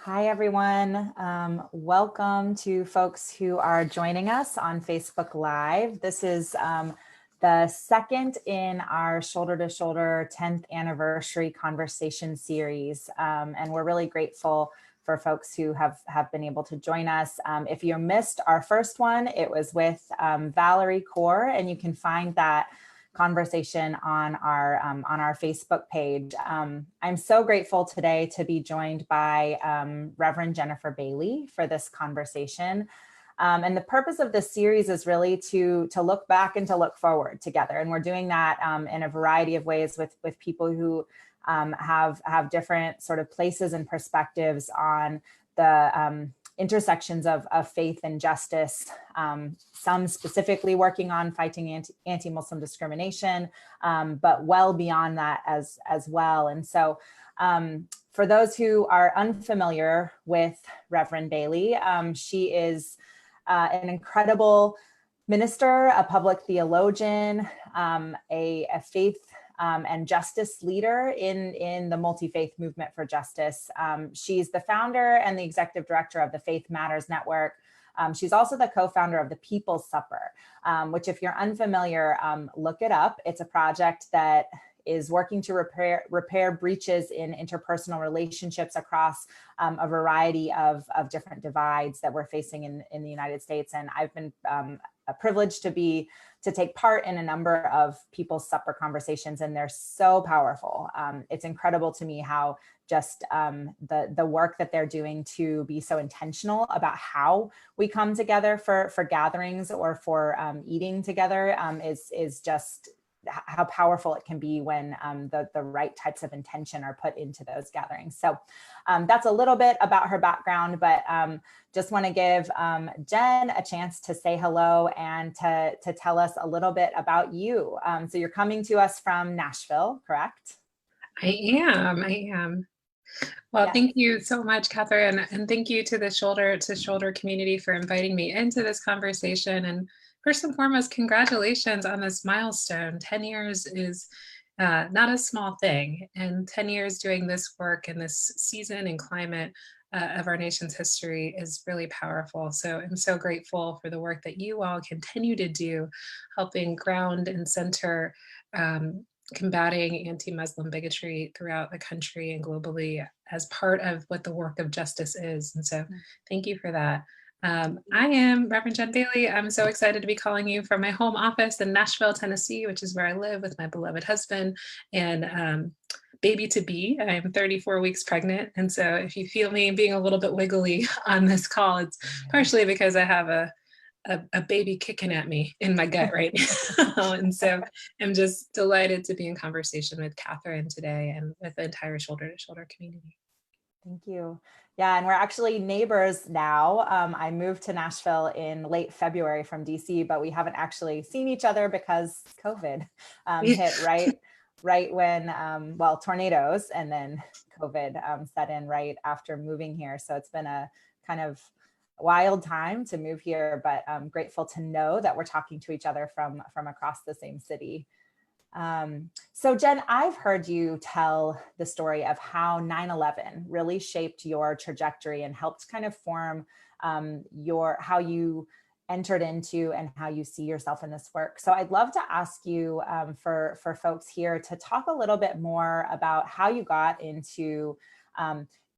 Hi, everyone. Welcome to folks who are joining us on Facebook Live. This is the second in our Shoulder to Shoulder 10th anniversary conversation series. And we're really grateful for folks who have been able to join us. If you missed our first one, it was with Valerie Kaur, and you can find that conversation on our Facebook page. I'm so grateful today to be joined by Rev Jen Bailey for this conversation. And the purpose of this series is really to look back and to look forward together. And we're doing that in a variety of ways with people who have different sort of places and perspectives on the intersections of faith and justice, some specifically working on fighting anti-Muslim discrimination, but well beyond that as well. And so for those who are unfamiliar with Rev Bailey, she is an incredible minister, a public theologian, a faith and justice leader in the multi-faith movement for justice. She's the founder and the executive director of the Faith Matters Network. She's also the co-founder of the People's Supper, which if you're unfamiliar, look it up. It's a project that is working to repair breaches in interpersonal relationships across a variety of different divides that we're facing in the United States. And I've been privileged to take part in a number of People's Supper conversations, and they're so powerful. It's incredible to me how just the work that they're doing to be so intentional about how we come together for gatherings or for eating together is just how powerful it can be when the right types of intention are put into those gatherings. So that's a little bit about her background, but just want to give Jen a chance to say hello and to tell us a little bit about you. So you're coming to us from Nashville, correct? I am. Well, yes. Thank you so much, Catherine, and thank you to the Shoulder to Shoulder community for inviting me into this conversation. And first and foremost, congratulations on this milestone. 10 years is not a small thing, and 10 years doing this work in this season and climate of our nation's history is really powerful. So I'm so grateful for the work that you all continue to do, helping ground and center combating anti-Muslim bigotry throughout the country and globally as part of what the work of justice is. And so thank you for that. I am Rev Jen Bailey. I'm so excited to be calling you from my home office in Nashville, Tennessee, which is where I live with my beloved husband and baby to be. I'm 34 weeks pregnant. And so if you feel me being a little bit wiggly on this call, it's partially because I have a baby kicking at me in my gut right now. And so I'm just delighted to be in conversation with Catherine today and with the entire Shoulder to Shoulder community. Thank you. Yeah, and we're actually neighbors now. I moved to Nashville in late February from DC, but we haven't actually seen each other because COVID hit right when, tornadoes and then COVID set in right after moving here. So it's been a kind of wild time to move here, but I'm grateful to know that we're talking to each other from across the same city. So Jen, I've heard you tell the story of how 9/11 really shaped your trajectory and helped kind of form how you entered into and how you see yourself in this work. So I'd love to ask you for folks here to talk a little bit more about how you got into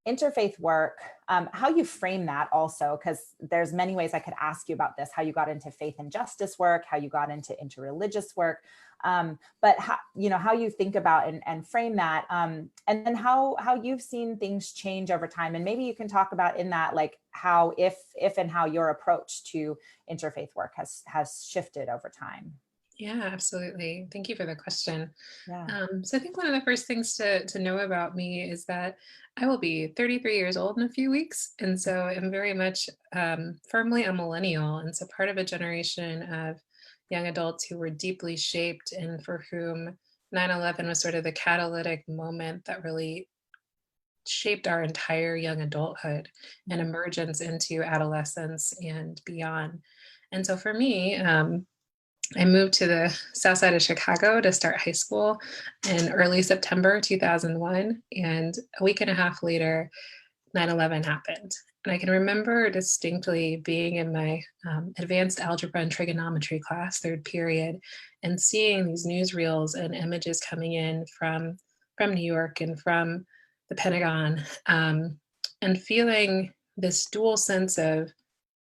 interfaith work, how you frame that also, because there's many ways I could ask you about this, how you got into faith and justice work, how you got into interreligious work, but how you think about and frame that, and then how you've seen things change over time. And maybe you can talk about in that, like how, if and how your approach to interfaith work has shifted over time. Yeah, absolutely. Thank you for the question. Yeah. So I think one of the first things to know about me is that I will be 33 years old in a few weeks. And so I'm very much firmly a millennial. And so part of a generation of young adults who were deeply shaped and for whom 9/11 was sort of the catalytic moment that really shaped our entire young adulthood and emergence into adolescence and beyond. And so for me, I moved to the south side of Chicago to start high school in early September 2001. And a week and a half later, 9/11 happened. And I can remember distinctly being in my advanced algebra and trigonometry class, third period, and seeing these newsreels and images coming in from New York and from the Pentagon, and feeling this dual sense of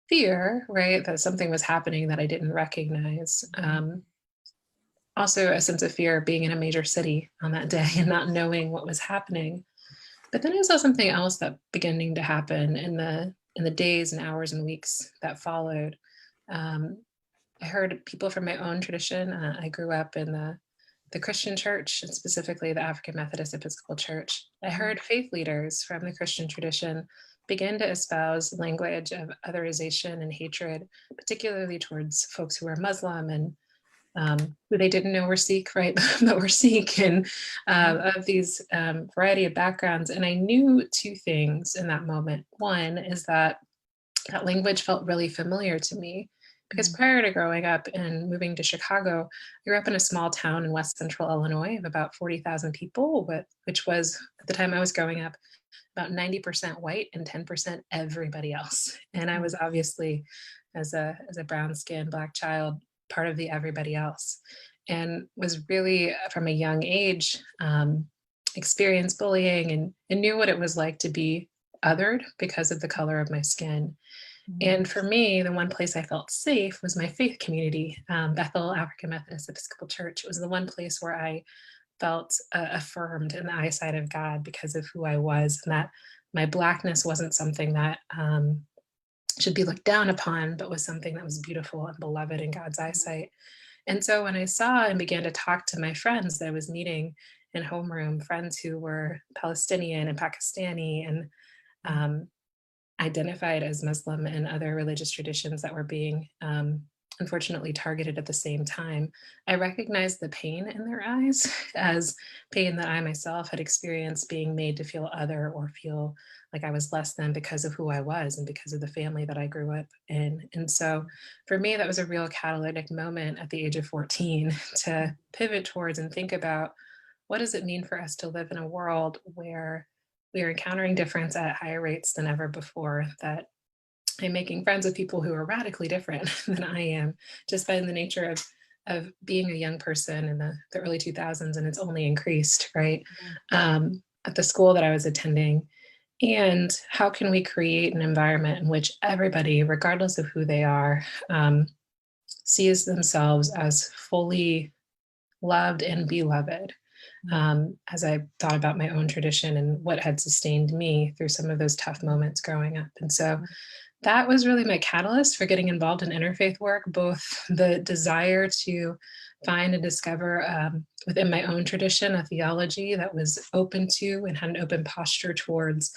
fear, right, that something was happening that I didn't recognize. Also a sense of fear of being in a major city on that day and not knowing what was happening. But then I saw something else that beginning to happen in the days and hours and weeks that followed. I heard people from my own tradition. I grew up in the Christian church, and specifically the African Methodist Episcopal Church. I heard faith leaders from the Christian tradition begin to espouse language of otherization and hatred, particularly towards folks who are Muslim and who they didn't know were Sikh, right? But were Sikh, and of these variety of backgrounds. And I knew two things in that moment. One is that that language felt really familiar to me, because prior to growing up and moving to Chicago, I grew up in a small town in West Central Illinois of about 40,000 people, which was, at the time I was growing up, about 90% white and 10% everybody else. And I was obviously, as a brown skinned Black child, part of the everybody else, and was really from a young age experienced bullying and knew what it was like to be othered because of the color of my skin. And for me, the one place I felt safe was my faith community, Bethel African Methodist Episcopal Church. It was the one place where I felt affirmed in the eyesight of God because of who I was, and that my Blackness wasn't something that should be looked down upon, but was something that was beautiful and beloved in God's eyesight. And so when I saw and began to talk to my friends that I was meeting in homeroom, friends who were Palestinian and Pakistani and identified as Muslim and other religious traditions that were being unfortunately targeted at the same time, I recognized the pain in their eyes as pain that I myself had experienced, being made to feel other or feel like I was less than because of who I was and because of the family that I grew up in. And so for me, that was a real catalytic moment at the age of 14 to pivot towards and think about, what does it mean for us to live in a world where we are encountering difference at higher rates than ever before, that I'm making friends with people who are radically different than I am, just by the nature of being a young person in the early 2000s, and it's only increased, right? At the school that I was attending. And how can we create an environment in which everybody, regardless of who they are, sees themselves as fully loved and beloved? As I thought about my own tradition and what had sustained me through some of those tough moments growing up. And so that was really my catalyst for getting involved in interfaith work, both the desire to find and discover within my own tradition a theology that was open to and had an open posture towards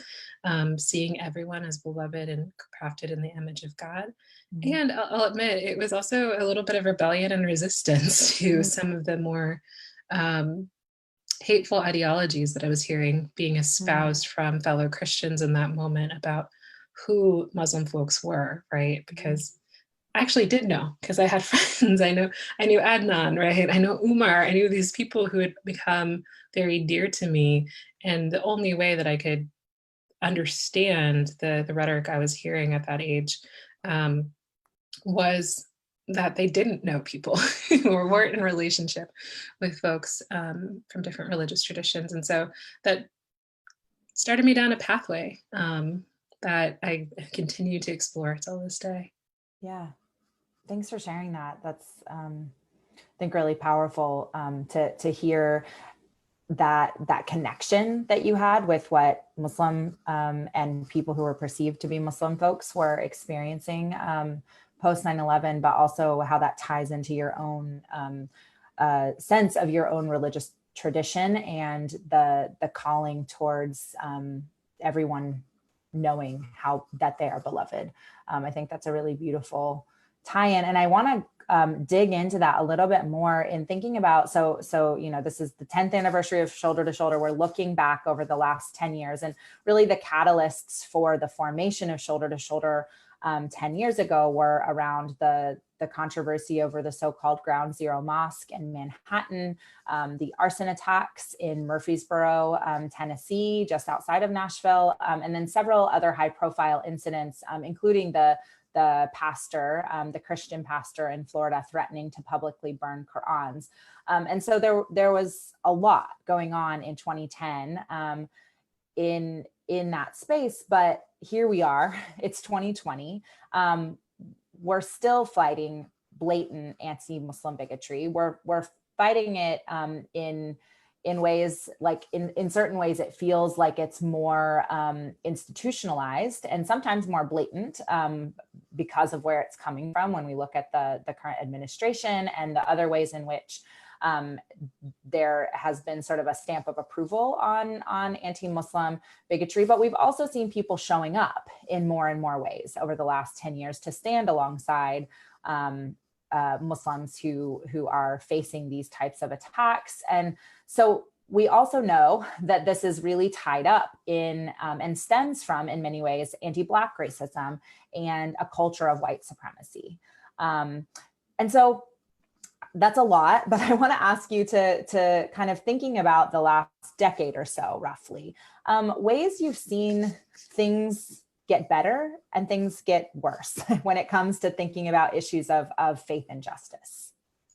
seeing everyone as beloved and crafted in the image of God. And I'll admit, it was also a little bit of rebellion and resistance to some of the more hateful ideologies that I was hearing being espoused from fellow Christians in that moment about who Muslim folks were, right? Because I actually did know, because I had friends. I knew Adnan, right? I know Umar. I knew these people who had become very dear to me. And the only way that I could understand the rhetoric I was hearing at that age was that they didn't know people or weren't in relationship with folks from different religious traditions. And so that started me down a pathway that I continue to explore till this day. Yeah. Thanks for sharing that. That's, I think, really powerful to hear that connection that you had with what Muslim and people who were perceived to be Muslim folks were experiencing post 9/11, but also how that ties into your own sense of your own religious tradition and the calling towards everyone knowing how that they are beloved. I think that's a really beautiful tie-in, and I want to dig into that a little bit more in thinking about, so this is the 10th anniversary of Shoulder to Shoulder. We're looking back over the last 10 years, and really the catalysts for the formation of Shoulder to Shoulder 10 years ago were around the the controversy over the so-called Ground Zero Mosque in Manhattan, the arson attacks in Murfreesboro, Tennessee, just outside of Nashville, and then several other high-profile incidents, including the pastor, the Christian pastor in Florida, threatening to publicly burn Qur'ans. And so there was a lot going on in 2010 in that space, but here we are, it's 2020. We're still fighting blatant anti-Muslim bigotry. We're fighting it in ways, like in certain ways, it feels like it's more institutionalized and sometimes more blatant because of where it's coming from when we look at the current administration and the other ways in which there has been sort of a stamp of approval on anti-Muslim bigotry. But we've also seen people showing up in more and more ways over the last 10 years to stand alongside Muslims who are facing these types of attacks. And so we also know that this is really tied up in and stems from, in many ways, anti-Black racism and a culture of white supremacy. And so that's a lot, but I want to ask you to kind of thinking about the last decade or so, roughly, ways you've seen things get better and things get worse when it comes to thinking about issues of faith and justice.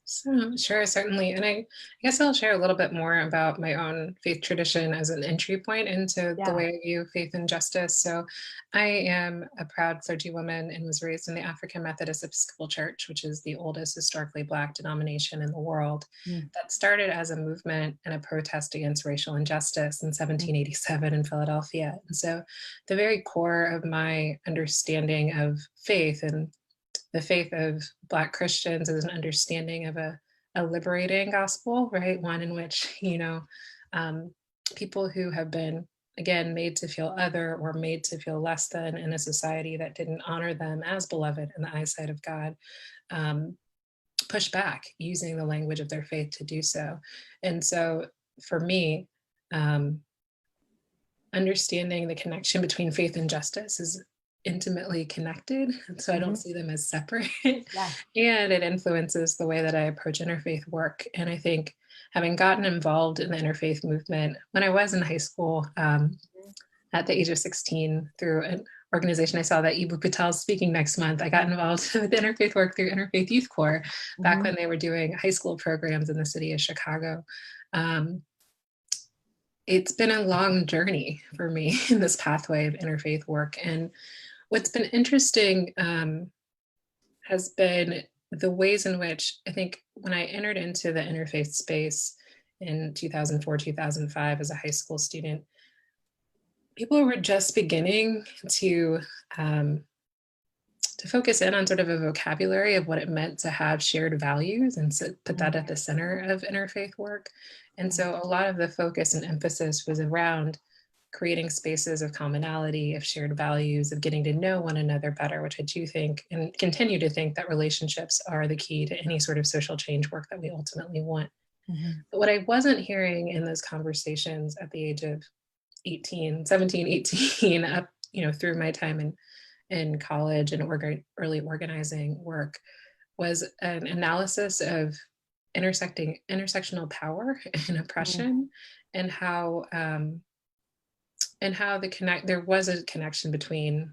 So, sure, certainly. And I guess I'll share a little bit more about my own faith tradition as an entry point into the way I view faith and justice. So I am a proud clergy woman and was raised in the African Methodist Episcopal Church, which is the oldest historically Black denomination in the world. That started as a movement and a protest against racial injustice in 1787 in Philadelphia. And so the very core of my understanding of faith and the faith of Black Christians is an understanding of a liberating gospel, right? One in which, people who have been, again, made to feel other or made to feel less than in a society that didn't honor them as beloved in the eyesight of God, push back using the language of their faith to do so. And so for me, understanding the connection between faith and justice is intimately connected. So I don't see them as separate. And it influences the way that I approach interfaith work. And I think having gotten involved in the interfaith movement when I was in high school, at the age of 16, through an organization I saw that Ibu Patel's speaking next month, I got involved with interfaith work through Interfaith Youth Corps back when they were doing high school programs in the city of Chicago. It's been a long journey for me in this pathway of interfaith work. And what's been interesting has been the ways in which I think when I entered into the interfaith space in 2004, 2005 as a high school student, people were just beginning to focus in on sort of a vocabulary of what it meant to have shared values and put that at the center of interfaith work. And so a lot of the focus and emphasis was around creating spaces of commonality, of shared values, of getting to know one another better, which I do think and continue to think that relationships are the key to any sort of social change work that we ultimately want. But what I wasn't hearing in those conversations at the age of 17, 18, up, through my time in college and early organizing work was an analysis of intersectional power and oppression and how there was a connection between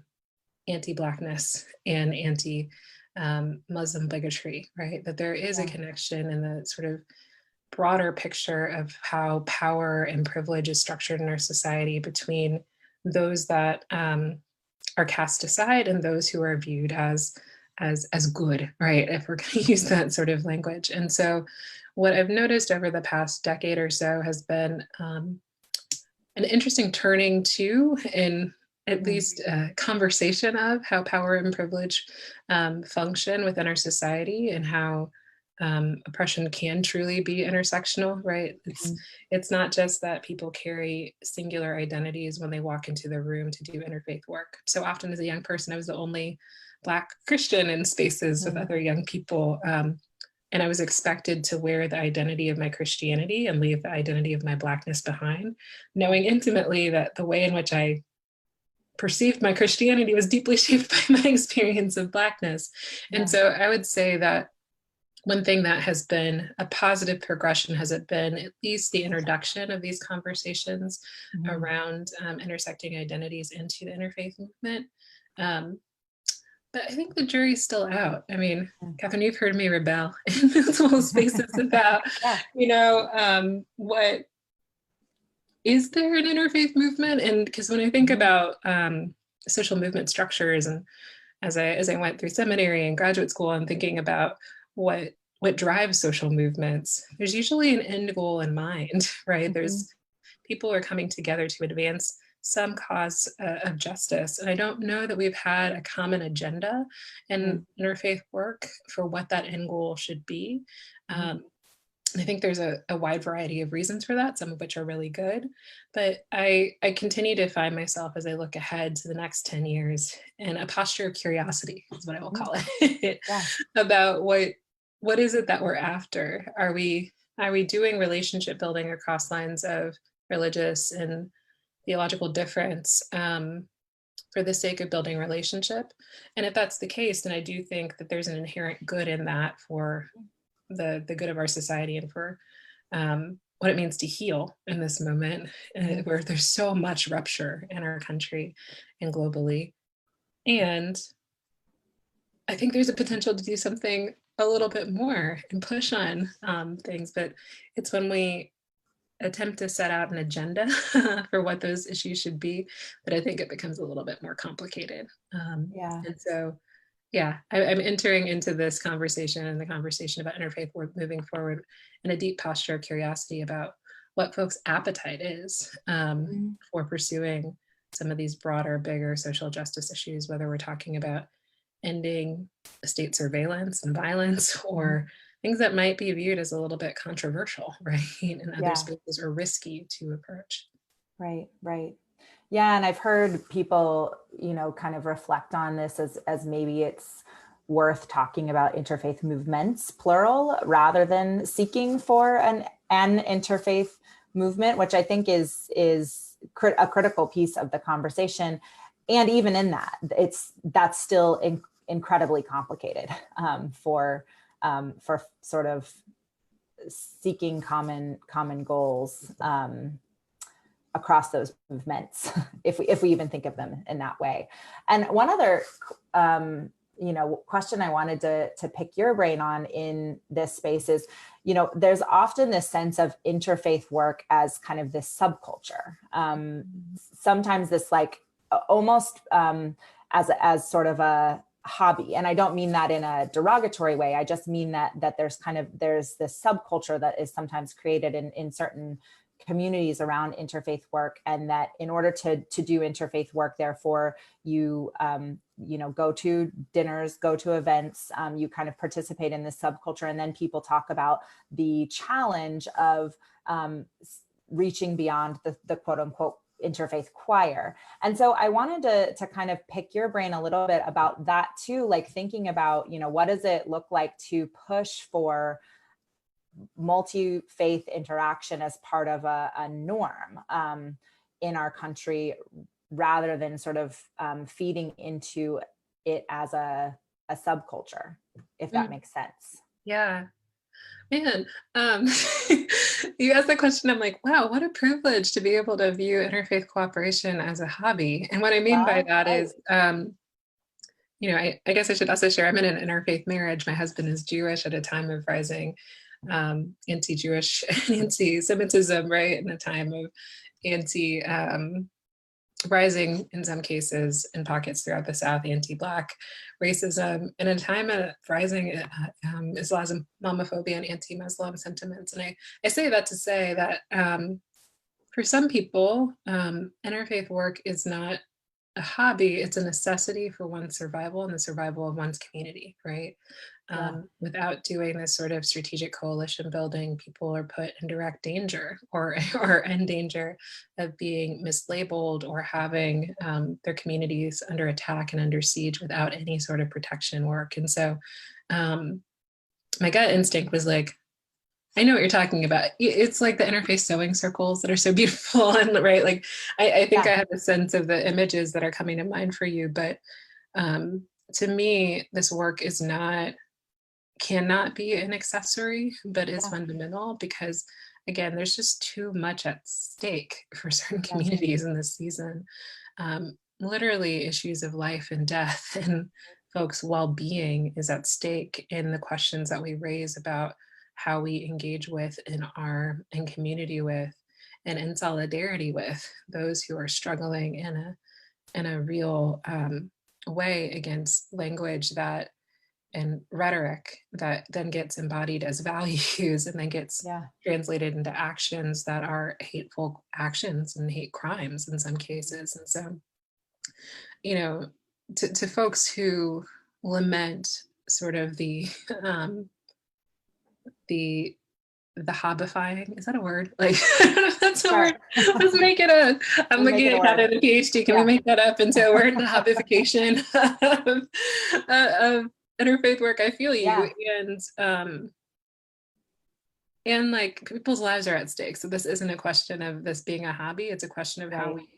anti-Blackness and anti-Muslim bigotry, right? That there is a connection in the sort of broader picture of how power and privilege is structured in our society between those that are cast aside and those who are viewed as good, right? If we're going to use that sort of language. And so what I've noticed over the past decade or so has been an interesting turning to, in at least a conversation of how power and privilege function within our society and how oppression can truly be intersectional, right? It's not just that people carry singular identities when they walk into the room to do interfaith work. So often as a young person, I was the only Black Christian in spaces with other young people. And I was expected to wear the identity of my Christianity and leave the identity of my Blackness behind, knowing intimately that the way in which I perceived my Christianity was deeply shaped by my experience of Blackness. And so I would say that one thing that has been a positive progression has it been at least the introduction of these conversations around intersecting identities into the interfaith movement. But I think the jury's still out. I mean, Catherine, you've heard me rebel in multiple spaces about, what is there an interfaith movement? And because when I think about social movement structures, and as I went through seminary and graduate school, I'm thinking about what drives social movements. There's usually an end goal in mind, right? There's people are coming together to advance some cause of justice. And I don't know that we've had a common agenda in interfaith work for what that end goal should be. I think there's a wide variety of reasons for that, some of which are really good. But I continue to find myself as I look ahead to the next 10 years in a posture of curiosity, is what I will call it, about what is it that we're after? Are we doing relationship building across lines of religious and theological difference for the sake of building relationship? And if that's the case, then I do think that there's an inherent good in that for the good of our society and for what it means to heal in this moment where there's so much rupture in our country and globally. And I think there's a potential to do something a little bit more and push on things, but it's when we attempt to set out an agenda for what those issues should be that I think it becomes a little bit more complicated. And so I'm entering into this conversation and the conversation about interfaith work moving forward in a deep posture of curiosity about what folks' appetite is for pursuing some of these broader, bigger social justice issues, whether we're talking about ending state surveillance and violence or things that might be viewed as a little bit controversial, right? And other spaces are risky to approach. Right. Yeah, and I've heard people, kind of reflect on this as maybe it's worth talking about interfaith movements, plural, rather than seeking for an interfaith movement, which I think is a critical piece of the conversation. And even in that, that's still incredibly complicated for sort of seeking common goals across those movements, if we even think of them in that way. And one other, question I wanted to pick your brain on in this space is, there's often this sense of interfaith work as kind of this subculture. Sometimes this almost as sort of a hobby. And I don't mean that in a derogatory way. I just mean that there's this subculture that is sometimes created in certain communities around interfaith work, and that in order to do interfaith work, therefore you go to dinners, go to events, you kind of participate in this subculture, and then people talk about the challenge of reaching beyond the quote unquote interfaith choir. And so I wanted to kind of pick your brain a little bit about that too, like thinking about, what does it look like to push for multi-faith interaction as part of a norm in our country, rather than sort of feeding into it as a subculture, if that makes sense. Yeah. Man, you asked the question, I'm like, wow, what a privilege to be able to view interfaith cooperation as a hobby. And what I mean by that is, I guess I should also share, I'm in an interfaith marriage. My husband is Jewish at a time of rising anti-Jewish and anti-Semitism, right? In a time of rising, in some cases, in pockets throughout the South, anti-Black racism, and a time of rising Islamophobia and anti-Muslim sentiments. And I say that to say that for some people, interfaith work is not a hobby, it's a necessity for one's survival and the survival of one's community, right? Without doing this sort of strategic coalition building, people are put in direct danger or in danger of being mislabeled or having their communities under attack and under siege without any sort of protection work. And so my gut instinct was like, I know what you're talking about. It's like the interfaith sewing circles that are so beautiful and right. Like I think I have a sense of the images that are coming to mind for you, but to me, this work cannot be an accessory, but is fundamental because again, there's just too much at stake for certain communities in this season. Literally issues of life and death and folks' well-being is at stake in the questions that we raise about how we engage with in community with and in solidarity with those who are struggling in a real way against language that and rhetoric that then gets embodied as values and then gets translated into actions that are hateful actions and hate crimes in some cases. And so, you know, to folks who lament sort of the hobbifying, is that a word? Like, I don't know if that's a word. Let's make it a, I'm looking at Heather, the PhD. Can we make that up into a word? The hobbification of interfaith work. I feel you. And like people's lives are at stake. So this isn't a question of this being a hobby. It's a question of how we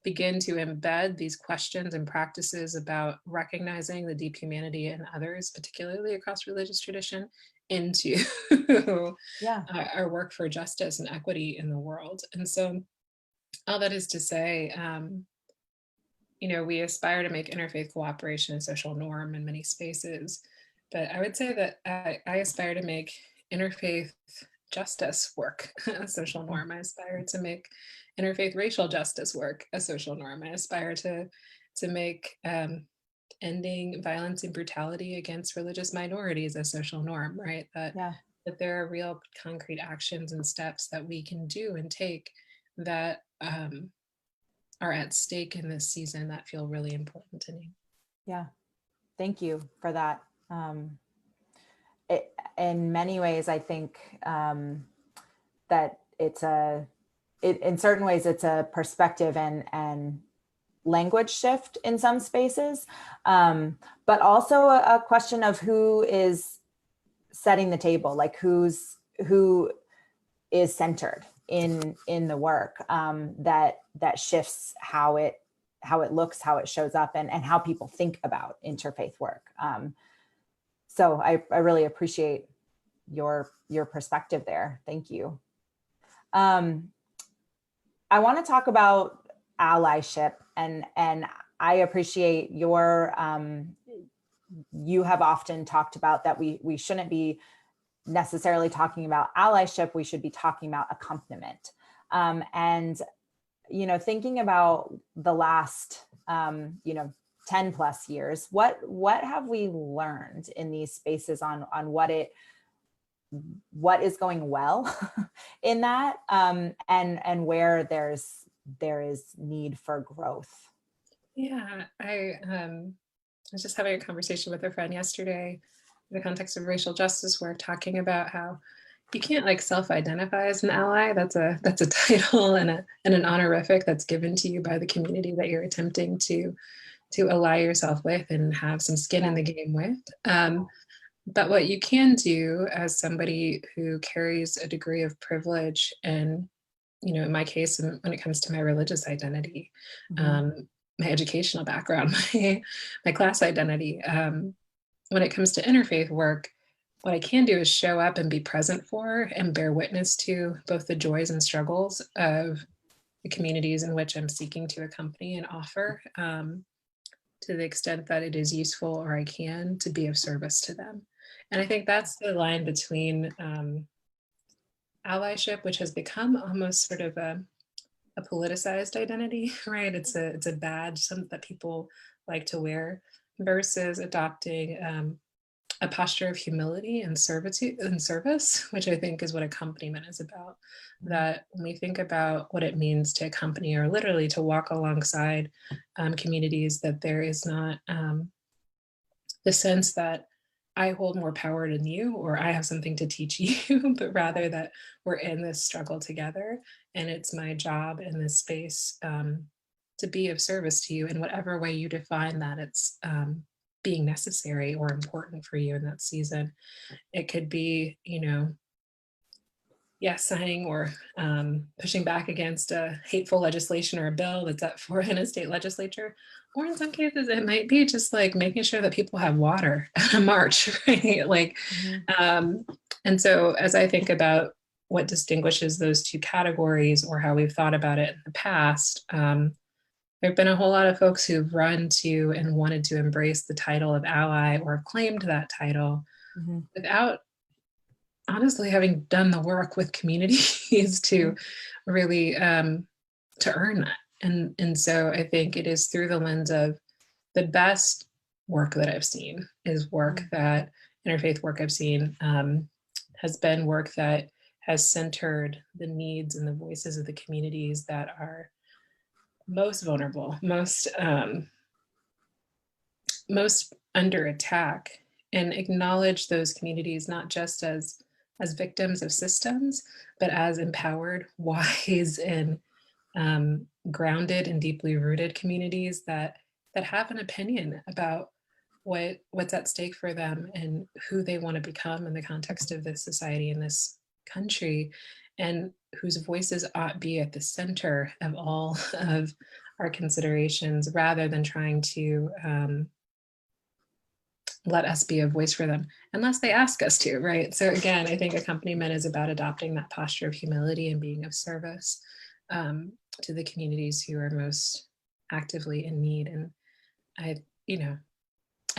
begin to embed these questions and practices about recognizing the deep humanity in others, particularly across religious tradition, into our work for justice and equity in the world. And so all that is to say, you know, we aspire to make interfaith cooperation a social norm in many spaces, but I would say that I aspire to make interfaith justice work a social norm. I aspire to make interfaith racial justice work a social norm. I aspire to make ending violence and brutality against religious minorities a social norm, right? That there are real concrete actions and steps that we can do and take that are at stake in this season that feel really important to me. Yeah, thank you for that. In many ways, I think that in certain ways, it's a perspective and language shift in some spaces, but also a question of who is setting the table, like who is centered in the work, that shifts how it looks, how it shows up, and how people think about interfaith work. So I really appreciate your perspective there. Thank you. I want to talk about allyship, and I appreciate your, you have often talked about that we shouldn't be necessarily talking about allyship, we should be talking about accompaniment. And, you know, thinking about the last, 10 plus years, what have we learned in these spaces on what is going well in that, and where there is need for growth? Yeah, I was just having a conversation with a friend yesterday in the context of racial justice work, talking about how you can't like self-identify as an ally. That's a title and an honorific that's given to you by the community that you're attempting to ally yourself with and have some skin in the game with. But what you can do as somebody who carries a degree of privilege, and, you know, in my case, when it comes to my religious identity, my educational background, my class identity, when it comes to interfaith work, what I can do is show up and be present for and bear witness to both the joys and struggles of the communities in which I'm seeking to accompany and offer, to the extent that it is useful or I can, to be of service to them. And I think that's the line between allyship, which has become almost sort of a politicized identity, right? It's a badge, something that people like to wear, versus adopting a posture of humility and servitude and service, which I think is what accompaniment is about. That when we think about what it means to accompany, or literally to walk alongside communities, that there is not the sense that I hold more power than you, or I have something to teach you, but rather that we're in this struggle together, and it's my job in this space to be of service to you in whatever way you define that it's being necessary or important for you in that season. It could be, you know, signing or pushing back against a hateful legislation or a bill that's up for in a state legislature. Or in some cases, it might be just like making sure that people have water at a march, right? Like, and so as I think about what distinguishes those two categories or how we've thought about it in the past, there have been a whole lot of folks who've run to and wanted to embrace the title of ally or have claimed that title without honestly having done the work with communities to really to earn that. And so I think it is through the lens of the best work that I've seen is work that interfaith work I've seen has been work that has centered the needs and the voices of the communities that are most vulnerable, most under attack, and acknowledge those communities not just as victims of systems, but as empowered, wise, and grounded and deeply rooted communities that have an opinion about what's at stake for them and who they want to become in the context of this society and this country, and whose voices ought be at the center of all of our considerations, rather than trying to let us be a voice for them unless they ask us to, right? So again, I think accompaniment is about adopting that posture of humility and being of service to the communities who are most actively in need. And I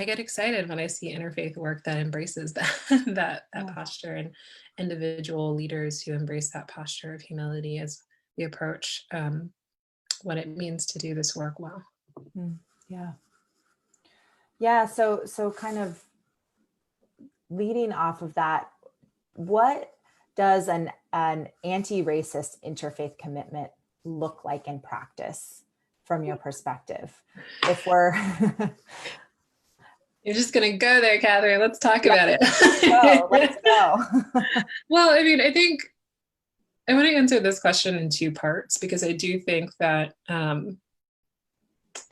get excited when I see interfaith work that embraces that posture, and individual leaders who embrace that posture of humility as we approach what it means to do this work well. Yeah, so kind of leading off of that, what does an anti-racist interfaith commitment look like in practice from your perspective? If we're You're just gonna go there, Catherine. Let's talk about it. Let's go. Well, I mean, I think I want to answer this question in two parts, because I do think that the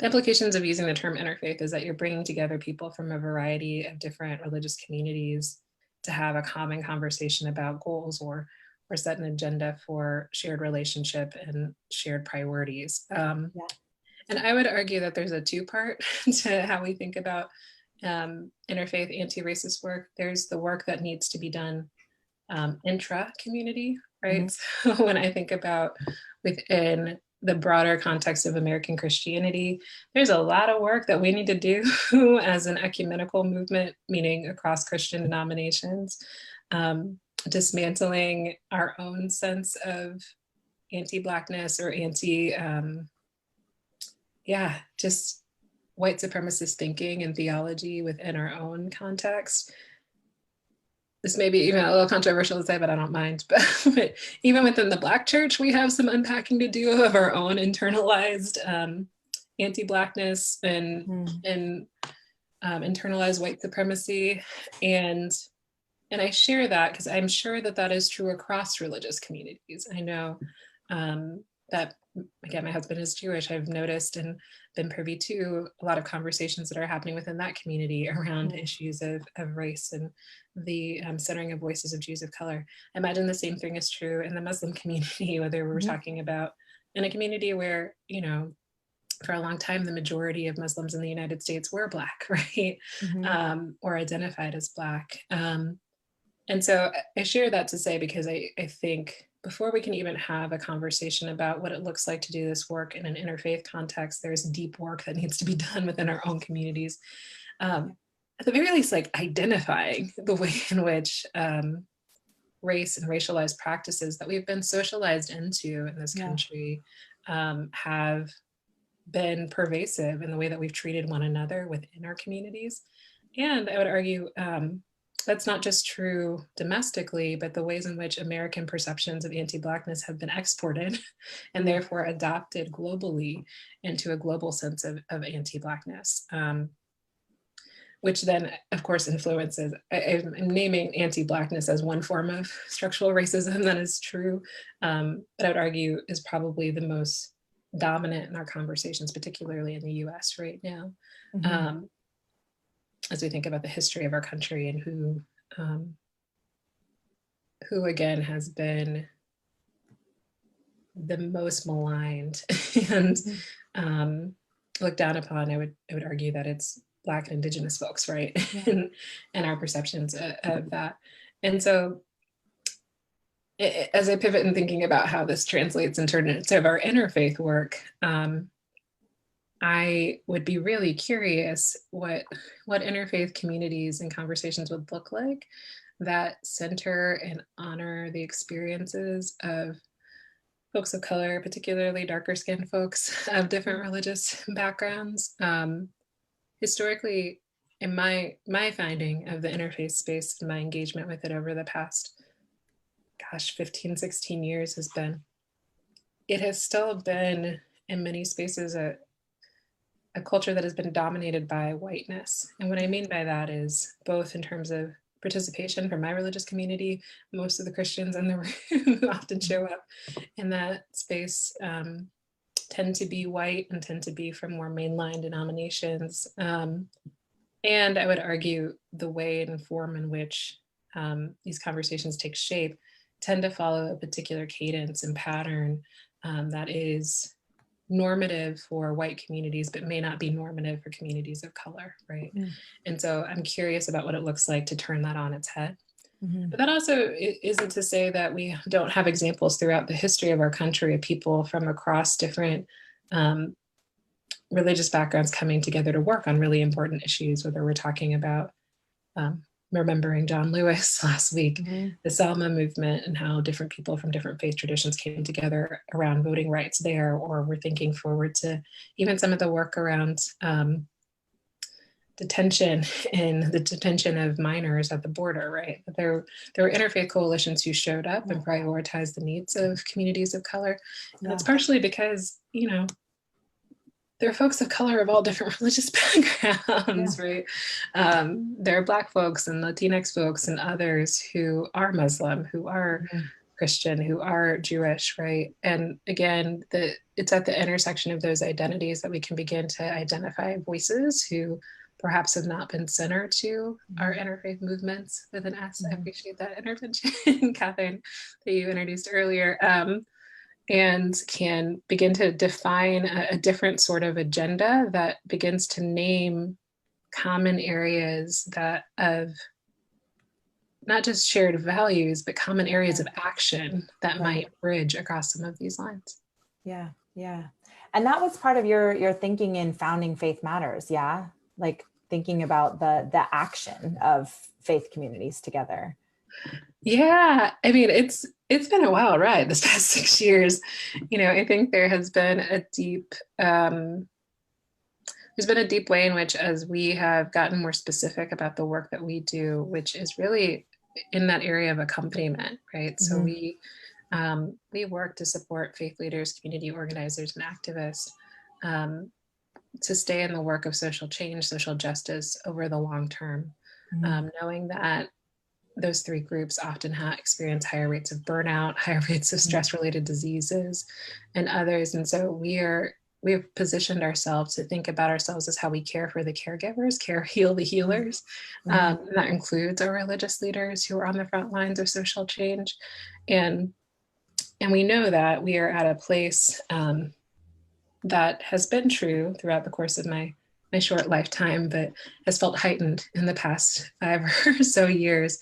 implications of using the term interfaith is that you're bringing together people from a variety of different religious communities to have a common conversation about goals or set an agenda for shared relationship and shared priorities. And I would argue that there's a two-part to how we think about interfaith anti-racist work. There's the work that needs to be done intra-community, right? So when I think about within the broader context of American Christianity, there's a lot of work that we need to do as an ecumenical movement, meaning across Christian denominations, dismantling our own sense of anti-Blackness or just white supremacist thinking and theology within our own context. This may be even a little controversial to say, but I don't mind. But even within the Black church, we have some unpacking to do of our own internalized anti-Blackness and internalized white supremacy. And I share that because I'm sure that is true across religious communities. I know that, again, my husband is Jewish. I've noticed and been privy to a lot of conversations that are happening within that community around issues of race and the centering of voices of Jews of color. I imagine the same thing is true in the Muslim community, whether we're talking about in a community where, for a long time, the majority of Muslims in the United States were Black, right? Or identified as Black. And so I share that to say, because I think before we can even have a conversation about what it looks like to do this work in an interfaith context, there's deep work that needs to be done within our own communities. At the very least, like identifying the way in which race and racialized practices that we've been socialized into in this country have been pervasive in the way that we've treated one another within our communities. And I would argue that's not just true domestically, but the ways in which American perceptions of anti-Blackness have been exported and therefore adopted globally into a global sense of anti-Blackness, which then, of course, influences. I'm naming anti-Blackness as one form of structural racism that is true, but I would argue is probably the most dominant in our conversations, particularly in the US right now. As we think about the history of our country and who who again has been the most maligned and looked down upon. I would argue that it's Black and Indigenous folks, right? Yeah. and our perceptions of that. And so as I pivot in thinking about how this translates in terms of our interfaith work, I would be really curious what interfaith communities and conversations would look like that center and honor the experiences of folks of color, particularly darker skinned folks of different religious backgrounds. Historically, in my finding of the interfaith space and my engagement with it over the past, 15, 16 years it has still been in many spaces a culture that has been dominated by whiteness. And what I mean by that is both in terms of participation from my religious community, most of the Christians in the room who often show up in that space tend to be white and tend to be from more mainline denominations. And I would argue the way and form in which these conversations take shape tend to follow a particular cadence and pattern that is normative for white communities, but may not be normative for communities of color, right? And so I'm curious about what it looks like to turn that on its head. But that also isn't to say that we don't have examples throughout the history of our country of people from across different religious backgrounds coming together to work on really important issues, whether we're talking about remembering John Lewis last week, the Selma movement, and how different people from different faith traditions came together around voting rights there, or we're thinking forward to even some of the work around detention and the detention of minors at the border, right? There were interfaith coalitions who showed up and prioritized the needs of communities of color. And that's partially because, there are folks of color of all different religious backgrounds, right? There are Black folks and Latinx folks and others who are Muslim, who are Christian, who are Jewish, right? And again, it's at the intersection of those identities that we can begin to identify voices who perhaps have not been centered to our interfaith movements with an S. I appreciate that intervention, Catherine, that you introduced earlier. And can begin to define a different sort of agenda that begins to name common areas that of not just shared values, but common areas of action that might bridge across some of these lines. Yeah. And that was part of your thinking in founding Faith Matters, yeah? Like thinking about the action of faith communities together. Yeah, I mean, it's been a wild ride this past 6 years. I think there has been a deep, there's been a deep way in which, as we have gotten more specific about the work that we do, which is really in that area of accompaniment, right? So we work to support faith leaders, community organizers, and activists to stay in the work of social change, social justice over the long term, knowing that those three groups often experience higher rates of burnout, higher rates of stress-related diseases, and others. And so we have positioned ourselves to think about ourselves as how we care for the caregivers, heal the healers. And that includes our religious leaders who are on the front lines of social change. And we know that we are at a place that has been true throughout the course of my short lifetime, but has felt heightened in the past 5 or so years,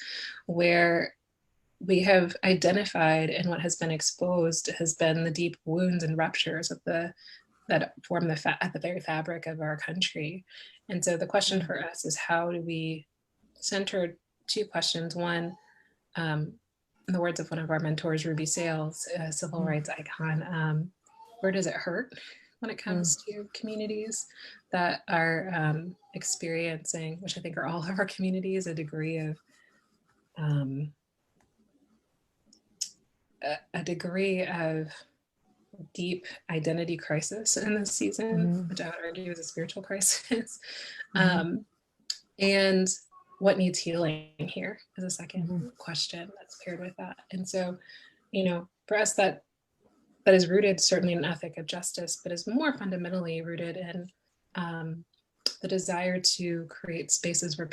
where we have identified, and what has been exposed has been the deep wounds and ruptures of that form at the very fabric of our country. And so the question for us is, how do we center two questions? One, in the words of one of our mentors, Ruby Sales, a civil rights icon, where does it hurt when it comes to communities that are experiencing, which I think are all of our communities, a degree of deep identity crisis in this season, which I would argue is a spiritual crisis. And what needs healing here is a second question that's paired with that. And so, for us, that is rooted certainly in an ethic of justice, but is more fundamentally rooted in the desire to create spaces where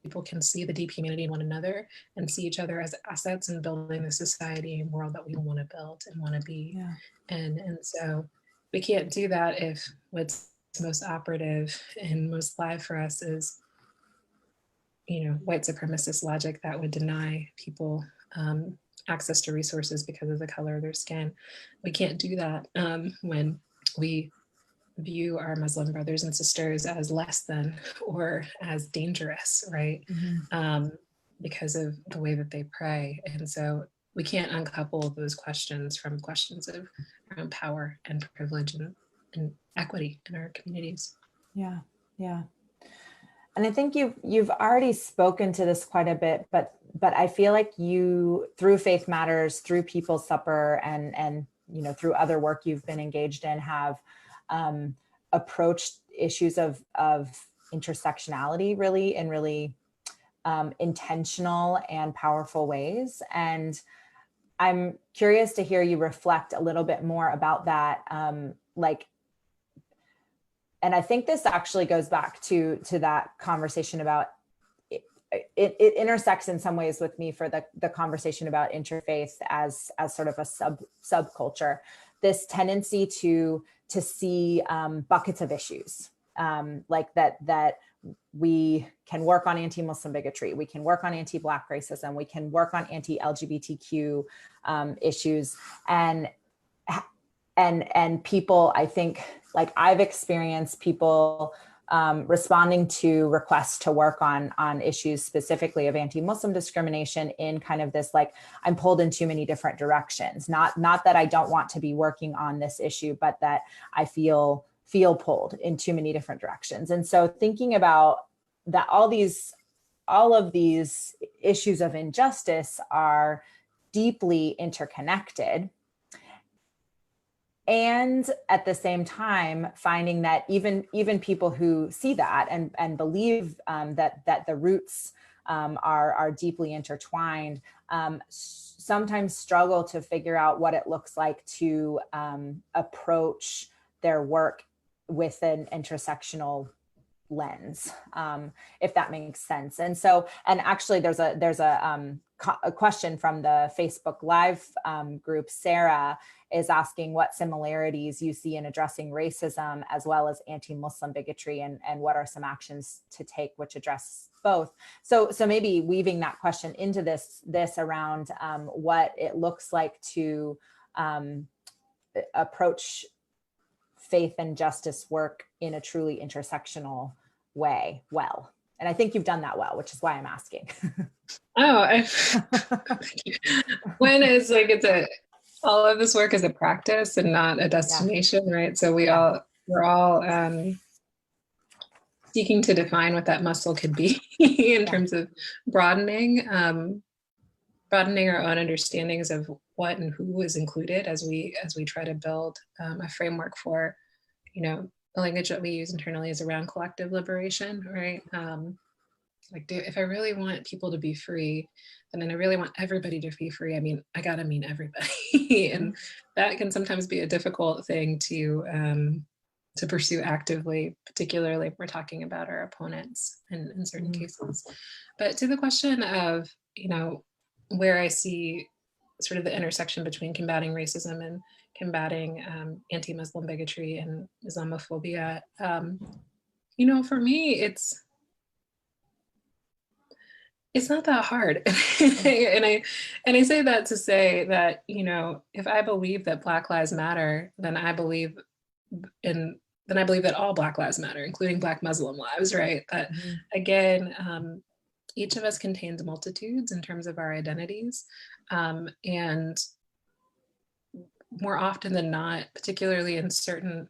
people can see the deep humanity in one another and see each other as assets in building the society and world that we want to build and want to be. Yeah. And so we can't do that if what's most operative and most live for us is, white supremacist logic that would deny people access to resources because of the color of their skin. We can't do that when we view our Muslim brothers and sisters as less than or as dangerous, right? Because of the way that they pray. And so we can't uncouple those questions from questions of around power and privilege and equity in our communities. Yeah, yeah. And I think you've already spoken to this quite a bit, but I feel like you, through Faith Matters, through People's Supper, and through other work you've been engaged in, have approached issues of intersectionality really in really intentional and powerful ways. And I'm curious to hear you reflect a little bit more about that. And I think this actually goes back to that conversation about it intersects in some ways with me for the conversation about interfaith as sort of a subculture, this tendency to see buckets of issues, like that we can work on anti-Muslim bigotry, we can work on anti-Black racism, we can work on anti-LGBTQ issues, and people, I think, like I've experienced people responding to requests to work on issues specifically of anti-Muslim discrimination in kind of this, like, I'm pulled in too many different directions. Not that I don't want to be working on this issue, but that I feel pulled in too many different directions. And so thinking about that, all of these issues of injustice are deeply interconnected. And at the same time, finding that even people who see that and believe that the roots are deeply intertwined, sometimes struggle to figure out what it looks like to approach their work with an intersectional lens, if that makes sense. And so, and actually there's a question from the Facebook Live group. Sarah is asking what similarities you see in addressing racism as well as anti-Muslim bigotry, and what are some actions to take which address both. So maybe weaving that question into this around what it looks like to approach faith and justice work in a truly intersectional way well. And I think you've done that well, which is why I'm asking. When it's like, all of this work is a practice and not a destination, right? So we're all seeking to define what that muscle could be in terms of broadening our own understandings of what and who is included as we try to build a framework for, the language that we use internally is around collective liberation, right? If I really want people to be free, then I really want everybody to be free. I mean, I gotta mean everybody, and that can sometimes be a difficult thing to pursue actively, particularly if we're talking about our opponents in certain cases. But to the question of, where I see sort of the intersection between combating racism and combating anti-Muslim bigotry and Islamophobia, for me, it's not that hard. and I say that to say that, if I believe that Black Lives Matter, then I believe that all Black lives matter, including Black Muslim lives, right? That again, each of us contains multitudes in terms of our identities. And more often than not, particularly in certain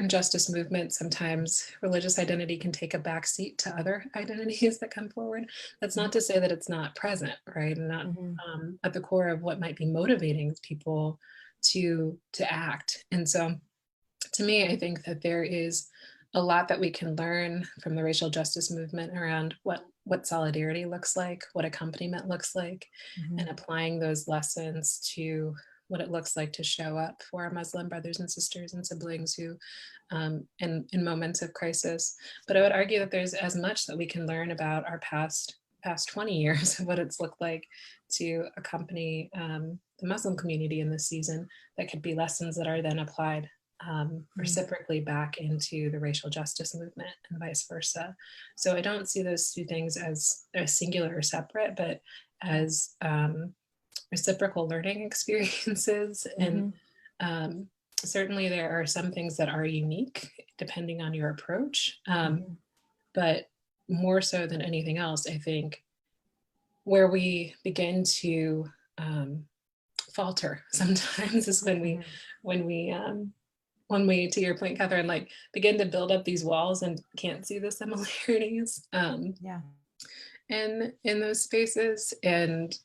justice movements, sometimes religious identity can take a backseat to other identities that come forward. That's not to say that it's not present, right? And not at the core of what might be motivating people to act. And so to me, I think that there is a lot that we can learn from the racial justice movement around what solidarity looks like, what accompaniment looks like, and applying those lessons to what it looks like to show up for our Muslim brothers and sisters and siblings who, in moments of crisis. But I would argue that there's as much that we can learn about our past 20 years of what it's looked like to accompany the Muslim community in this season that could be lessons that are then applied reciprocally back into the racial justice movement and vice versa. So I don't see those two things as singular or separate, but as reciprocal learning experiences. And certainly there are some things that are unique depending on your approach. But more so than anything else, I think where we begin to falter sometimes is when we, to your point, Catherine, like begin to build up these walls and can't see the similarities in those spaces, and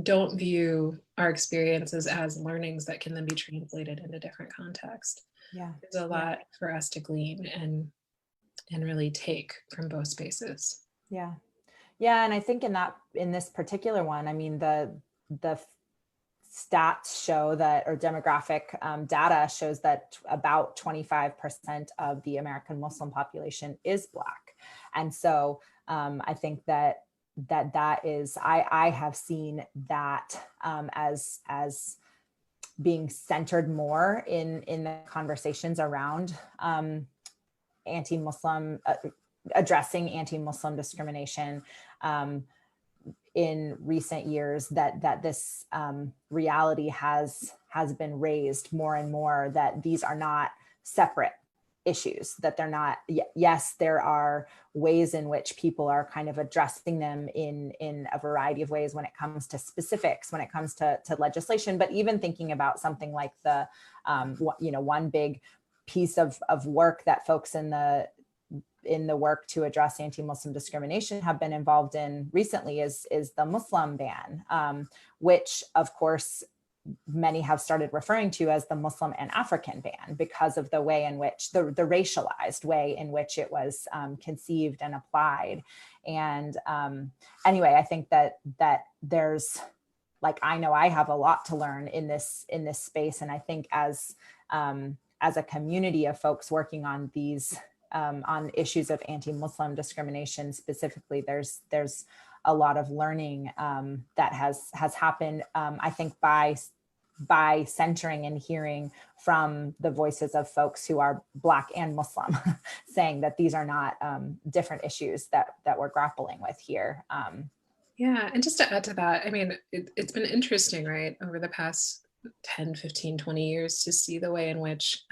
don't view our experiences as learnings that can then be translated into different contexts. There's a lot for us to glean and really take from both spaces. And I think in this particular one, I mean, the stats show that, or demographic data shows that about 25% of the American Muslim population is Black. And so I think that is, I have seen that as being centered more in the conversations around anti-Muslim, addressing anti-Muslim discrimination in recent years, that this reality has been raised more and more, that these are not separate issues, that they're not, yes, there are ways in which people are kind of addressing them in a variety of ways when it comes to specifics, when it comes to legislation, but even thinking about something like the, one big piece of work that folks in the work to address anti-Muslim discrimination have been involved in recently is the Muslim ban, which of course many have started referring to as the Muslim and African ban because of the way in which the racialized way in which it was conceived and applied. And anyway, I think that there's, like, I know I have a lot to learn in this space, and I think as a community of folks working on these on issues of anti-Muslim discrimination specifically, there's a lot of learning that has happened, I think, by centering and hearing from the voices of folks who are Black and Muslim, saying that these are not different issues that we're grappling with here. Yeah, and just to add to that, I mean, it's been interesting, right, over the past 10, 15, 20 years to see the way in which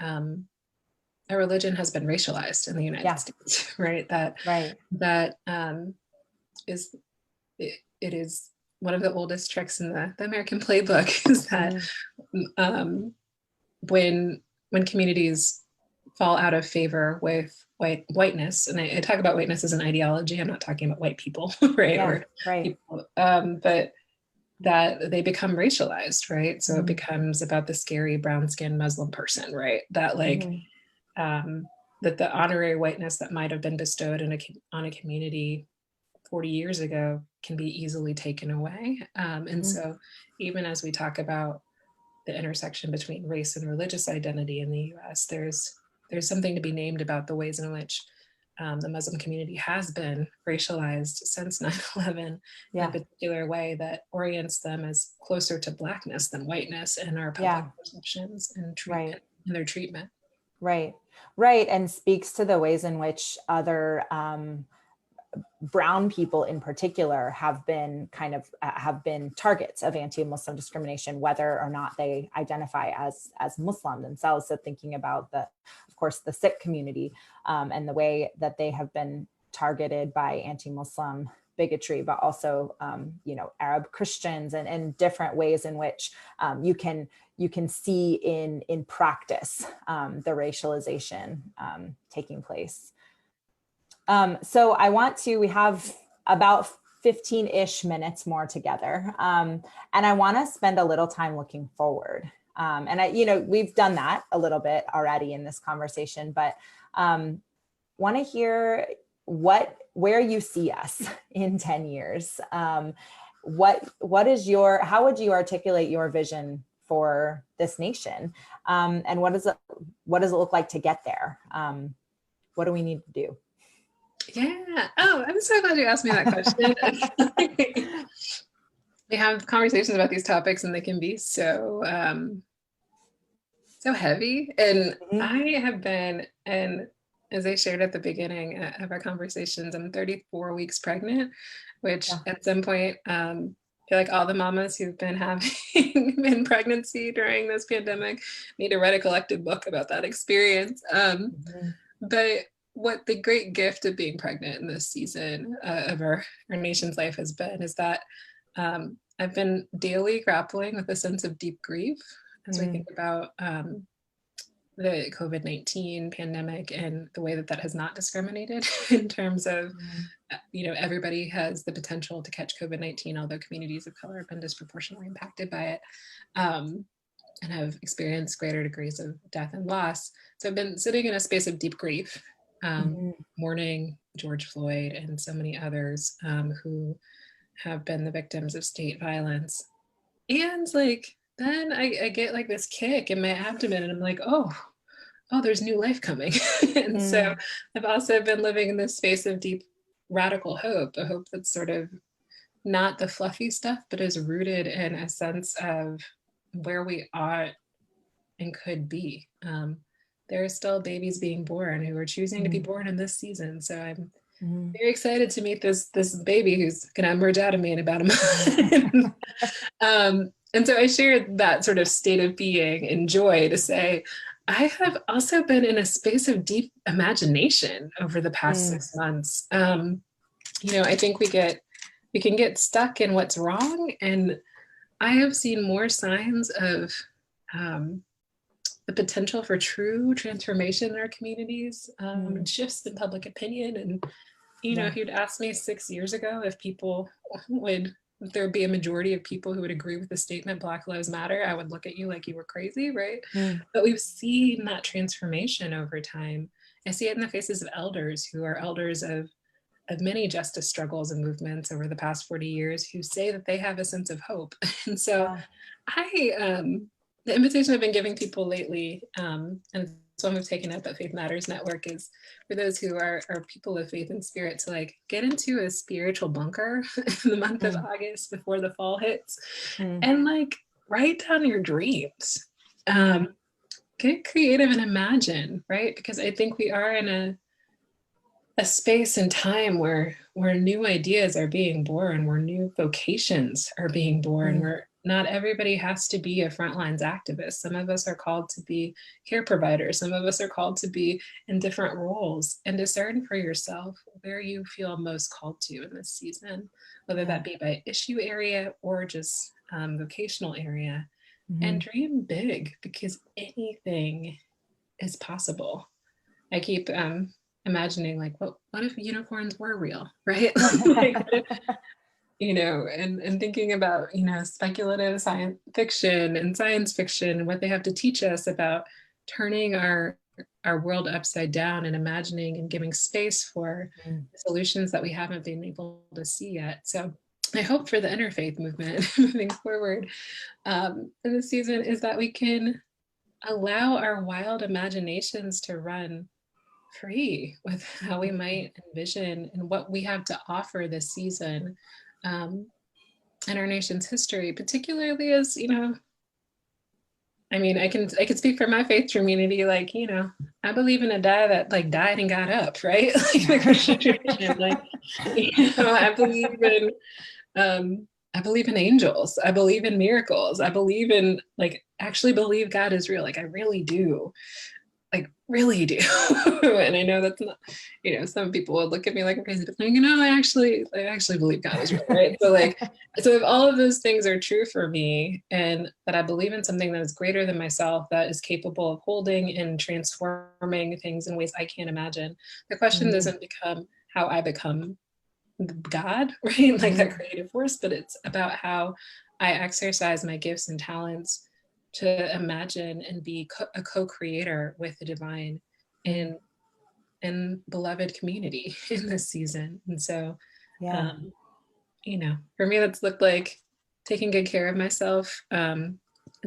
a religion has been racialized in the United States, right? That it is one of the oldest tricks in the American playbook is that when communities fall out of favor with whiteness, and I talk about whiteness as an ideology, I'm not talking about white people, right? People, but that they become racialized, right? So it becomes about the scary brown-skinned Muslim person, right? That that the honorary whiteness that might have been bestowed on a community 40 years ago can be easily taken away. And so even as we talk about the intersection between race and religious identity in the US, there's something to be named about the ways in which the Muslim community has been racialized since 9/11 in a particular way that orients them as closer to Blackness than whiteness in our public perceptions and treatment, in their treatment. Right. And speaks to the ways in which other brown people in particular have been targets of anti-Muslim discrimination, whether or not they identify as Muslim themselves. So thinking about of course, the Sikh community and the way that they have been targeted by anti-Muslim bigotry, but also, Arab Christians and different ways in which you can see in practice the racialization taking place. So we have about 15-ish minutes more together. And I want to spend a little time looking forward. And we've done that a little bit already in this conversation, but want to hear where you see us in 10 years. How would you articulate your vision for this nation? And what does it look like to get there? What do we need to do? Yeah. Oh, I'm so glad you asked me that question. We have conversations about these topics and they can be so so heavy. And I have been, and as I shared at the beginning of our conversations, I'm 34 weeks pregnant, which at some point, I feel like all the mamas who've been having in pregnancy during this pandemic need to write a collective book about that experience. But what the great gift of being pregnant in this season of our nation's life has been is that I've been daily grappling with a sense of deep grief as we think about the COVID-19 pandemic and the way that that has not discriminated in terms of, everybody has the potential to catch COVID-19, although communities of color have been disproportionately impacted by it and have experienced greater degrees of death and loss. So I've been sitting in a space of deep grief, mourning George Floyd and so many others who have been the victims of state violence. And then I get like this kick in my abdomen and I'm like, oh, there's new life coming. And so I've also been living in this space of deep radical hope, a hope that's sort of not the fluffy stuff, but is rooted in a sense of where we ought and could be. There are still babies being born who are choosing to be born in this season. So I'm very excited to meet this baby who's going to emerge out of me in about a month. And so I shared that sort of state of being and joy to say, I have also been in a space of deep imagination over the past 6 months. I think we can get stuck in what's wrong. And I have seen more signs of the potential for true transformation in our communities, shifts in public opinion. And, if you'd asked me 6 years ago if there'd be a majority of people who would agree with the statement Black Lives Matter, I would look at you like you were crazy, right? But we've seen that transformation over time. I see it in the faces of elders who are elders of many justice struggles and movements over the past 40 years who say that they have a sense of hope. And so the invitation I've been giving people lately, and it's one we've taken up at Faith Matters Network, is for those who are people of faith and spirit to get into a spiritual bunker in the month of August before the fall hits and write down your dreams. Get creative and imagine, right? Because I think we are in a space and time where new ideas are being born, where new vocations are being born, where not everybody has to be a frontlines activist. Some of us are called to be care providers. Some of us are called to be in different roles, and discern for yourself where you feel most called to in this season, whether that be by issue area or just vocational area, and dream big, because anything is possible. I keep imagining what if unicorns were real, right? And thinking about, speculative science fiction and science fiction and what they have to teach us about turning our world upside down and imagining and giving space for solutions that we haven't been able to see yet. So I hope for the interfaith movement moving forward in this season is that we can allow our wild imaginations to run free with how we might envision and what we have to offer this season in our nation's history, particularly as, I can speak for my faith community, I believe in a guy that died and got up, right? The Christian tradition, I believe in angels. I believe in miracles. I believe in actually believe God is real. I really do. Really do. And I know that's not, some people would look at me like I'm crazy, but I actually believe God is real, right? So so if all of those things are true for me, and that I believe in something that is greater than myself, that is capable of holding and transforming things in ways I can't imagine, the question doesn't become how I become God, right? That creative force, but it's about how I exercise my gifts and talents to imagine and be a co-creator with the divine in beloved community in this season. And so, for me, that's looked like taking good care of myself,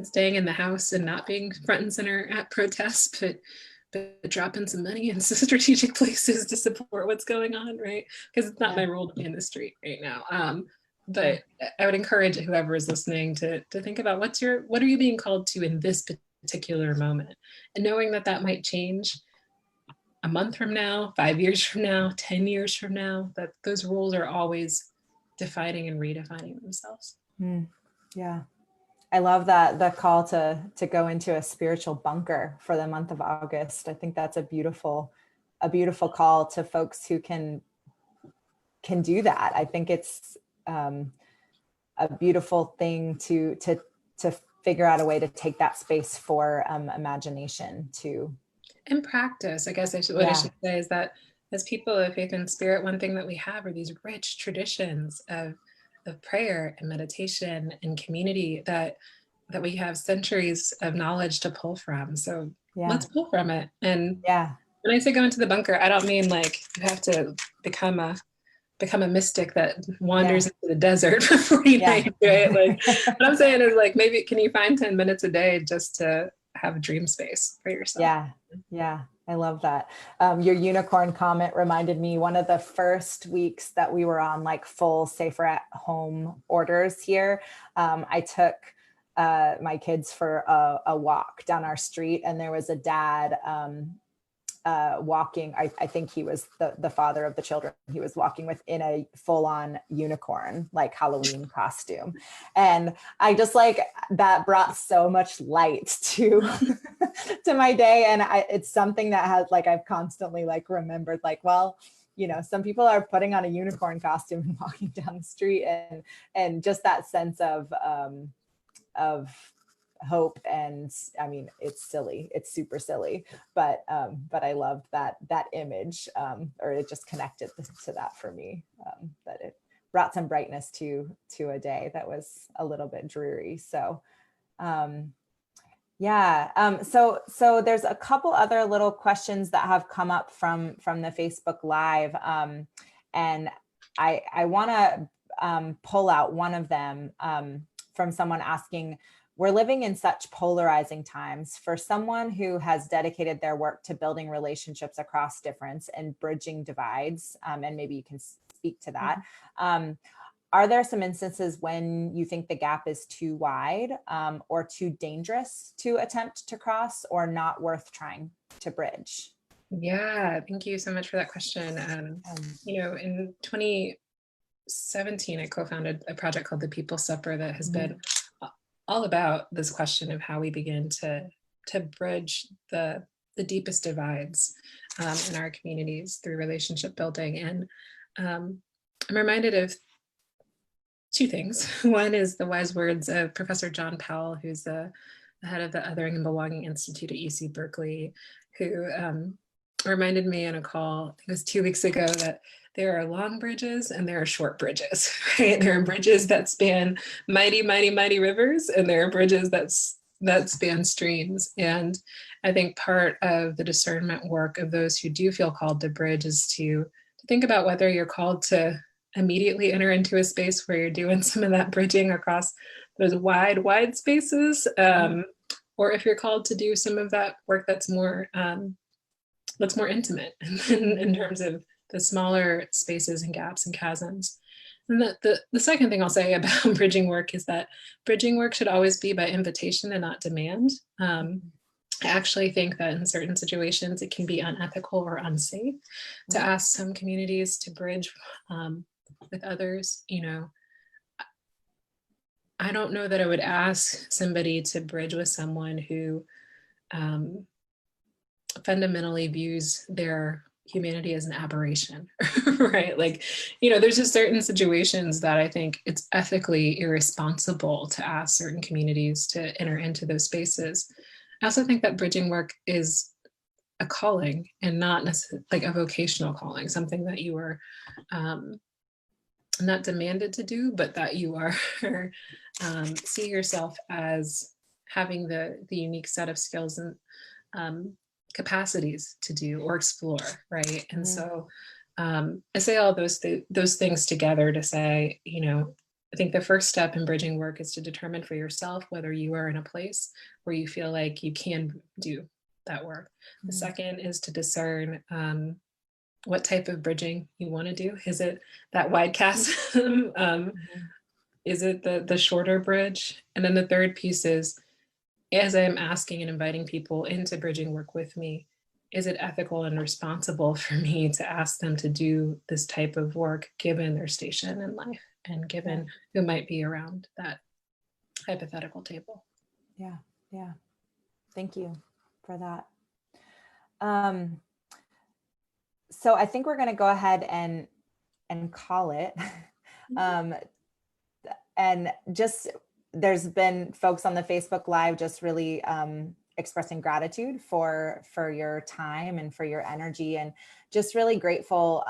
staying in the house and not being front and center at protests, but dropping some money in some strategic places to support what's going on, right? Because it's not my role to be in the street right now. But I would encourage whoever is listening to think about what are you being called to in this particular moment, and knowing that that might change a month from now, 5 years from now, 10 years from now, that those roles are always defining and redefining themselves. Yeah. I love that, the call to go into a spiritual bunker for the month of August. I think that's a beautiful call to folks who can do that. I think it's a beautiful thing to figure out a way to take that space for imagination too. And practice, I guess I should say is that as people of faith and spirit, one thing that we have are these rich traditions of prayer and meditation and community that we have centuries of knowledge to pull from. So let's pull from it. And when I say go into the bunker, I don't mean like you have to become a mystic that wanders into the desert for 40 nights, right? Like what I'm saying is like, maybe can you find 10 minutes a day just to have a dream space for yourself? Yeah. I love that. Your unicorn comment reminded me, one of the first weeks that we were on like full safer at home orders here, I took my kids for a walk down our street, and there was a dad walking. I think he was the father of the children. He was walking within a full-on unicorn, like Halloween costume. And I just like, that brought so much light to to my day. And it's something that has like, I've constantly like remembered, like, well, you know, some people are putting on a unicorn costume and walking down the street, and just that sense of hope. And I mean, it's silly, it's super silly, but I loved that image, or it just connected to that for me, that it brought some brightness to a day that was a little bit dreary. So so there's a couple other little questions that have come up from the Facebook Live, and I want to pull out one of them from someone asking, we're living in such polarizing times. For someone who has dedicated their work to building relationships across difference and bridging divides, and maybe you can speak to that, are there some instances when you think the gap is too wide, or too dangerous to attempt to cross, or not worth trying to bridge? Yeah, thank you so much for that question. You know, in 2017, I co-founded a project called the People's Supper that has been all about this question of how we begin to bridge the deepest divides in our communities through relationship building. And I'm reminded of two things. One is the wise words of Professor John Powell, who's the head of the Othering and Belonging Institute at UC Berkeley, who reminded me in a call, I think it was 2 weeks ago, that there are long bridges and there are short bridges, right? There are bridges that span mighty, mighty, mighty rivers, and there are bridges that span streams. And I think part of the discernment work of those who do feel called to bridge is to think about whether you're called to immediately enter into a space where you're doing some of that bridging across those wide spaces, or if you're called to do some of that work that's more intimate in terms of the smaller spaces and gaps and chasms. And the second thing I'll say about bridging work is that bridging work should always be by invitation and not demand. I actually think that in certain situations, it can be unethical or unsafe to ask some communities to bridge with others. You know, I don't know that I would ask somebody to bridge with someone who fundamentally views their humanity as an aberration, right? Like, you know, there's just certain situations that I think it's ethically irresponsible to ask certain communities to enter into those spaces. I also think that bridging work is a calling and not necessarily like a vocational calling, something that you are not demanded to do, but that you are see yourself as having the unique set of skills and capacities to do or explore, right? And so I say all those things together to say, you know, think the first step in bridging work is to determine for yourself whether you are in a place where you feel like you can do that work. The second is to discern what type of bridging you want to do. Is it that wide chasm? Is it the shorter bridge? And then the third piece is, as I'm asking and inviting people into bridging work with me, is it ethical and responsible for me to ask them to do this type of work given their station in life and given who might be around that hypothetical table? Yeah, yeah. Thank you for that. So I think we're going to go ahead and call it. And just, there's been folks on the Facebook Live just really expressing gratitude for your time and for your energy, and just really grateful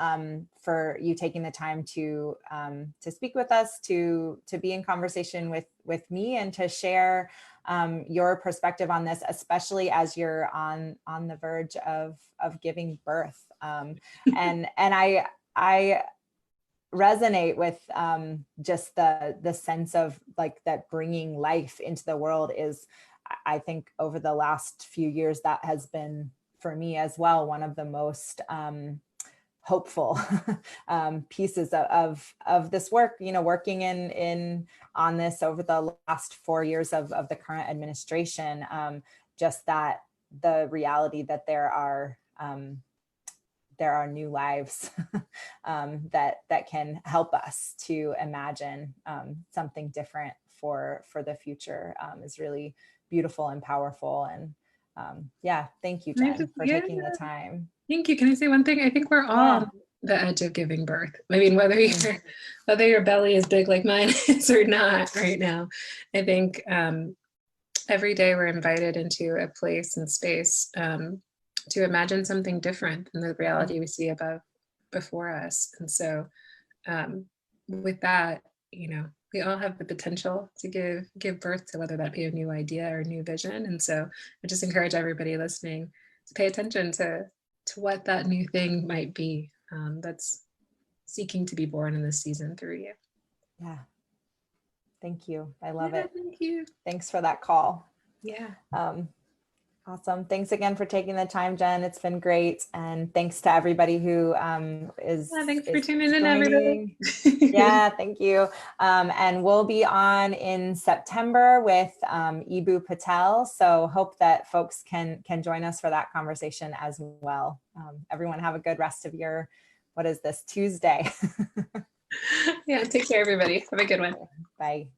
for you taking the time to speak with us, to be in conversation with me, and to share your perspective on this, especially as you're on the verge of giving birth. And I resonate with just the sense of like that bringing life into the world is, I think over the last few years, that has been for me as well one of the most hopeful pieces of this work, you know, working on this over the last 4 years of the current administration, just that the reality that there are new lives that can help us to imagine something different for the future is really beautiful and powerful. And yeah, thank you, Jen, for taking the time. Thank you. Can I say one thing? I think we're all on the edge of giving birth. I mean, whether your belly is big like mine is or not right now, I think every day we're invited into a place and space to imagine something different than the reality we see before us. And so with that, you know, we all have the potential to give birth to whether that be a new idea or a new vision. And so I just encourage everybody listening to pay attention to what that new thing might be that's seeking to be born in this season through you. Yeah. Thank you. I love it. Thank you. Thanks for that call. Yeah. Awesome. Thanks again for taking the time, Jen. It's been great. And thanks to everybody who is thanks for tuning in, everybody. Yeah, thank you. And we'll be on in September with Ibu Patel. So hope that folks can join us for that conversation as well. Everyone have a good rest of your, what is this, Tuesday? Yeah, take care, everybody. Have a good one. Bye.